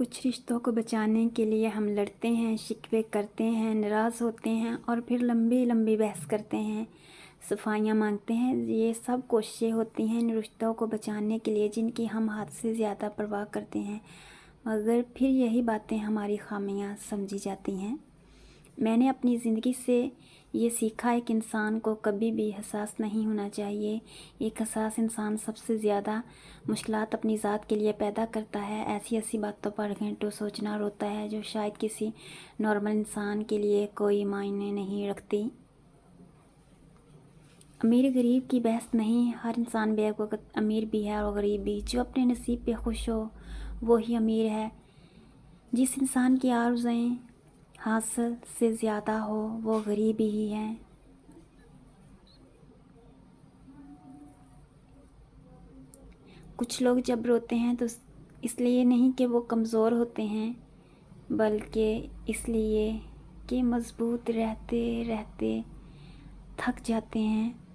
कुछ रिश्तों को बचाने के लिए हम लड़ते हैं, शिकवे करते हैं, नाराज़ होते हैं और फिर लंबी लंबी बहस करते हैं, सफाइयाँ मांगते हैं। ये सब कोशिशें होती हैं इन रिश्तों को बचाने के लिए जिनकी हम हद से ज़्यादा परवाह करते हैं, मगर फिर यही बातें हमारी खामियां समझी जाती हैं। मैंने अपनी ज़िंदगी से ये सीखा है कि इंसान को कभी भी हसास नहीं होना चाहिए। एक हसास इंसान सबसे ज़्यादा मुश्किलात अपनी ज़ात के लिए पैदा करता है। ऐसी ऐसी बातों पर घंटों सोचना रोता है जो शायद किसी नॉर्मल इंसान के लिए कोई मायने नहीं रखती। अमीर गरीब की बहस नहीं, हर इंसान बेवकूफ़ अमीर भी है और गरीब भी। जो अपने नसीब पे खुश हो वो ही अमीर है। जिस इंसान की आरज़ुएं हासिल से ज़्यादा हो वो गरीब ही है। कुछ लोग जब रोते हैं तो इसलिए नहीं कि वो कमज़ोर होते हैं, बल्कि इसलिए कि मजबूत रहते रहते थक जाते हैं।